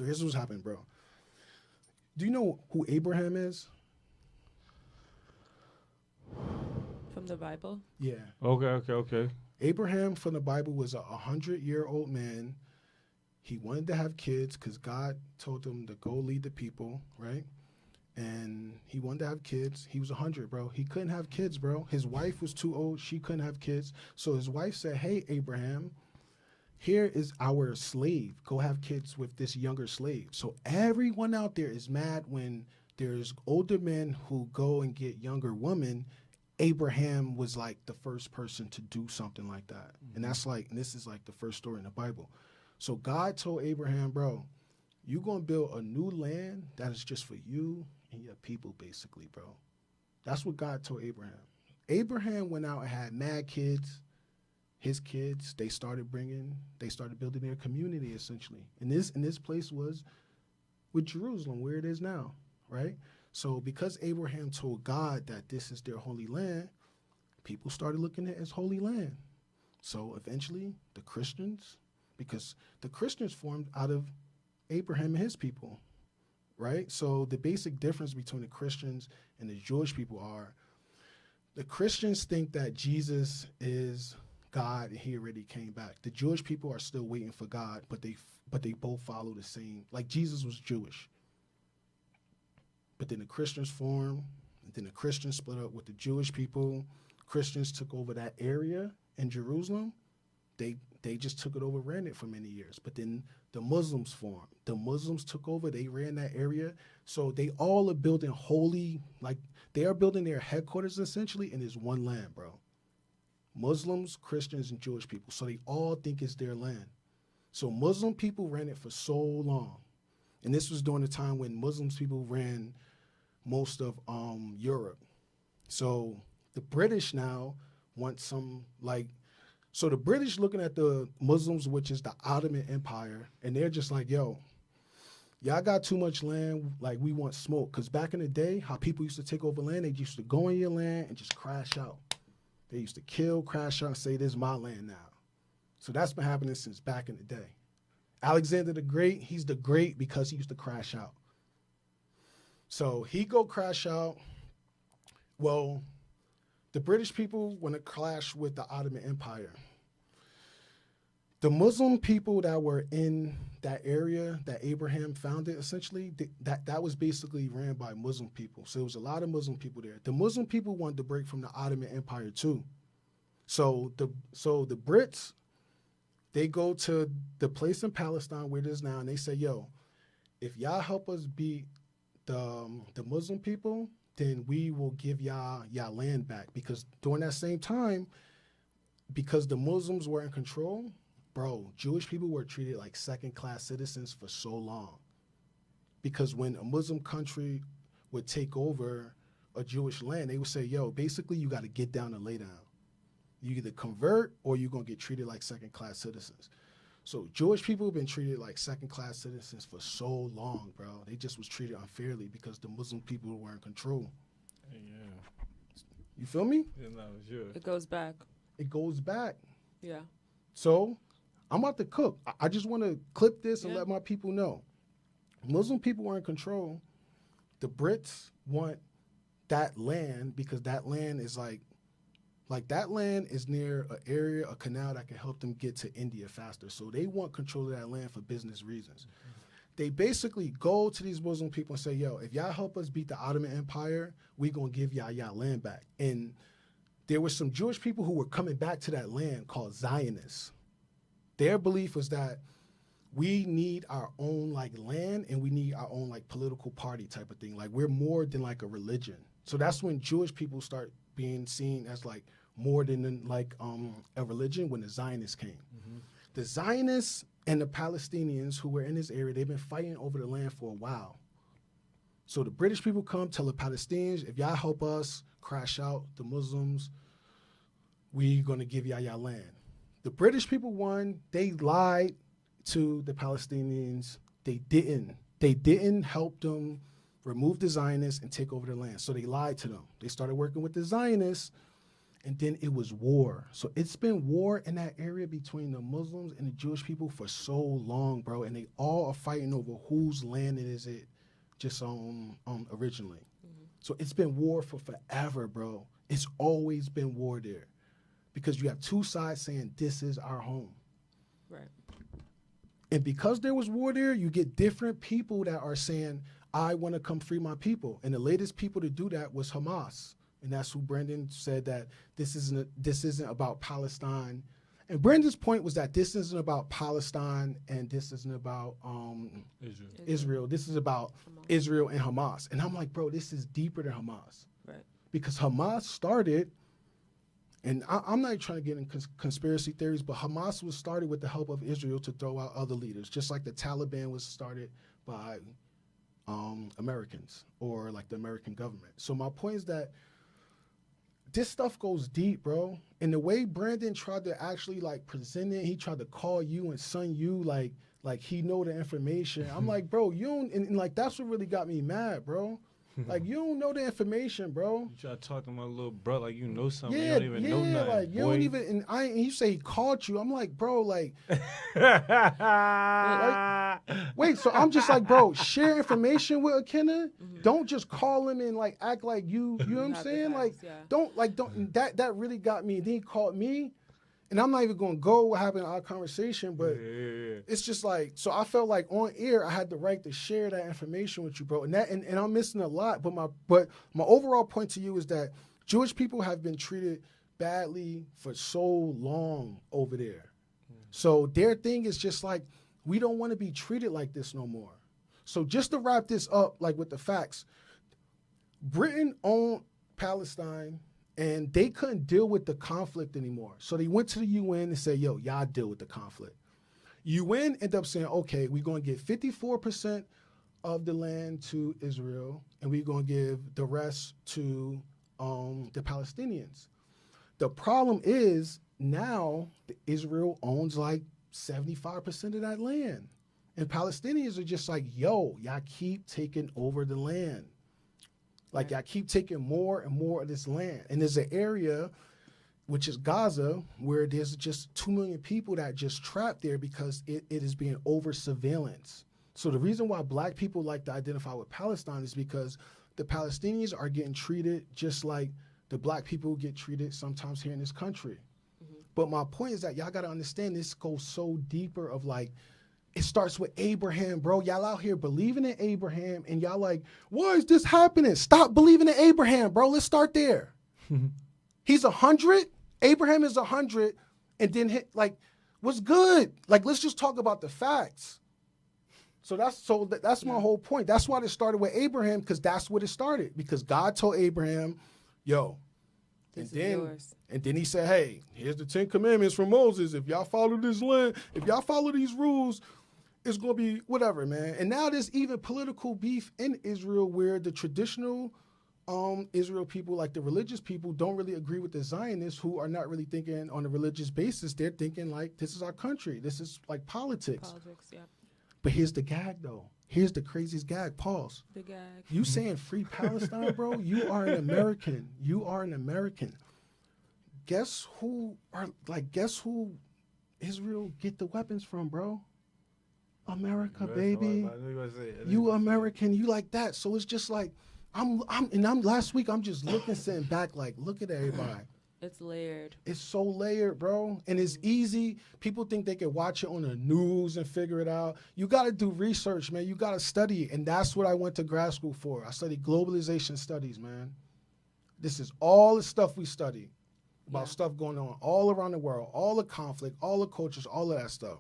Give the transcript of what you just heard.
So here's what's happening, bro. Do you know who Abraham is? From the Bible? Yeah. Okay. Abraham from the Bible was a 100-year-old man. He wanted to have kids because God told him to go lead the people, right? And he wanted to have kids. He was 100, bro. He couldn't have kids, bro. His wife was too old. She couldn't have kids. So his wife said, hey, Abraham, here is our slave. Go have kids with this younger slave. So everyone out there is mad when there's older men who go and get younger women. Abraham was like the first person to do something like that. And that's like, and this is like the first story in the Bible. So God told Abraham, bro, you're going to build a new land that is just for you and your people, basically, bro. That's what God told Abraham. Abraham went out and had mad kids. His kids, they started building their community, essentially. And this place was with Jerusalem, where it is now, right? So because Abraham told God that this is their holy land, people started looking at it as holy land. So eventually, the Christians, because the Christians formed out of Abraham and his people, right? So the basic difference between the Christians and the Jewish people are the Christians think that Jesus is God and he already came back. The Jewish people are still waiting for God, but they both follow the same. Like Jesus was Jewish. But then the Christians formed, and then the Christians split up with the Jewish people. Christians took over that area in Jerusalem. They just took it over, ran it for many years. But then the Muslims formed. The Muslims took over. They ran that area. So they all are building holy, like they are building their headquarters essentially in this one land, bro. Muslims, Christians, and Jewish people. So they all think it's their land. So Muslim people ran it for so long. And this was during the time when Muslims people ran most of Europe. So the British now want some, like, so the British looking at the Muslims, which is the Ottoman Empire, and they're just like, yo, y'all got too much land, like we want smoke. Because back in the day, how people used to take over land, they used to go on your land and just crash out. They used to kill, crash out, and say, this is my land now. So that's been happening since back in the day. Alexander the Great, he's the great because he used to crash out. So he go crash out. Well, the British people want to clash with the Ottoman Empire. The Muslim people that were in that area that Abraham founded, essentially, that was basically ran by Muslim people. So there was a lot of Muslim people there. The Muslim people wanted to break from the Ottoman Empire too. So the Brits, they go to the place in Palestine where it is now, and they say, yo, if y'all help us beat the Muslim people, then we will give y'all land back. Because during that same time, because the Muslims were in control, bro, Jewish people were treated like second-class citizens for so long. Because when a Muslim country would take over a Jewish land, they would say, yo, basically you got to get down and lay down. You either convert or you're going to get treated like second-class citizens. So Jewish people have been treated like second-class citizens for so long, bro. They just was treated unfairly because the Muslim people were in control. Yeah. You feel me? Yeah, no, sure. It goes back. It goes back. Yeah. So I'm about to cook. I just want to clip this and Yeah. let my people know. Muslim people were in control. The Brits want that land because that land is like that land is near an area, a canal that can help them get to India faster. So they want control of that land for business reasons. Mm-hmm. They basically go to these Muslim people and say, yo, if y'all help us beat the Ottoman Empire, we going to give y'all land back. And there were some Jewish people who were coming back to that land called Zionists. Their belief was that we need our own like land and we need our own like political party type of thing. Like we're more than like a religion. So that's when Jewish people start being seen as like more than like a religion when the Zionists came. Mm-hmm. The Zionists and the Palestinians who were in this area, they've been fighting over the land for a while. So the British people come, tell the Palestinians, if y'all help us crash out the Muslims, we're going to give y'all land. The British people won. They lied to the Palestinians. They didn't help them remove the Zionists and take over the land. So they lied to them. They started working with the Zionists, and then it was war. So it's been war in that area between the Muslims and the Jewish people for so long, bro. And they all are fighting over whose land it is it just originally. So it's been war for forever, bro. It's always been war there because you have two sides saying this is our home. Right. And because there was war there, you get different people that are saying, I want to come free my people. And the latest people to do that was Hamas. And that's who Brendan said that this isn't about Palestine. And Brendan's point was that this isn't about Palestine and this isn't about Israel. This is about Hamas. Israel and Hamas. And I'm like, bro, this is deeper than Hamas. Right. Because Hamas started, and I'm not trying to get in conspiracy theories, but Hamas was started with the help of Israel to throw out other leaders, just like the Taliban was started by Americans or like the American government. So my point is that this stuff goes deep, bro. And the way Brandon tried to actually like present it, he tried to call you and son you like he know the information. I'm like, bro, you don't, and like that's what really got me mad, bro. Like you don't know the information, bro. You try to talk to my little brother like you know something. Yeah, you don't even know nothing. Like you boy. don't even. And you say he called you. I'm like, bro, like, wait. So I'm just like, bro, share information with Akenna. Don't just call him and like act like you. You know what I'm Have the saying? Like, facts, yeah. don't. That really got me. Then he called me, and I'm not even gonna go what happened in our conversation, but. It's just like, so I felt like on air I had the right to share that information with you, bro. And and I'm missing a lot, but my overall point to you is that Jewish people have been treated badly for so long over there. So their thing is just like, we don't want to be treated like this no more. So just to wrap this up, like with the facts, Britain owned Palestine and they couldn't deal with the conflict anymore. So they went to the UN and said, yo, y'all deal with the conflict. UN ended up saying, okay, we're going to give 54% of the land to Israel, and we're going to give the rest to the Palestinians. The problem is now Israel owns like 75% of that land. And Palestinians are just like, yo, y'all keep taking over the land. Like, y'all keep taking more and more of this land. And there's an area, which is Gaza, where there's just 2 million people that just trapped there because it is being over surveillance. So the reason why black people like to identify with Palestine is because the Palestinians are getting treated just like the black people get treated sometimes here in this country. But my point is that y'all got to understand this goes so deeper of like, it starts with Abraham, bro. Y'all out here believing in Abraham and y'all like, why is this happening? Stop believing in Abraham, bro. Let's start there. He's 100. Abraham is 100, and then what's good? Like, let's just talk about the facts. So that's my whole point. That's why it started with Abraham, because that's what it started. Because God told Abraham, yo, and then he said, hey, here's the 10 commandments from Moses. If y'all follow this land, if y'all follow these rules, it's gonna be whatever, man. And now there's even political beef in Israel where the traditional Israel people, like the religious people, don't really agree with the Zionists who are not really thinking on a religious basis. They're thinking like, this is our country. This is like politics. Politics, yeah. But here's the gag, though. Here's the craziest gag. Pause. The gag. You saying free Palestine, bro? You are an American. You are an American. Guess who Israel get the weapons from, bro? America, baby. You American. You like that. So it's just like, last week I'm just sitting back like, look at everybody. It's layered. It's so layered, bro. And it's easy. People think they can watch it on the news and figure it out. You got to do research, man. You got to study it. And that's what I went to grad school for. I studied globalization studies, man. This is all the stuff we study about stuff going on all around the world, all the conflict, all the cultures, all of that stuff.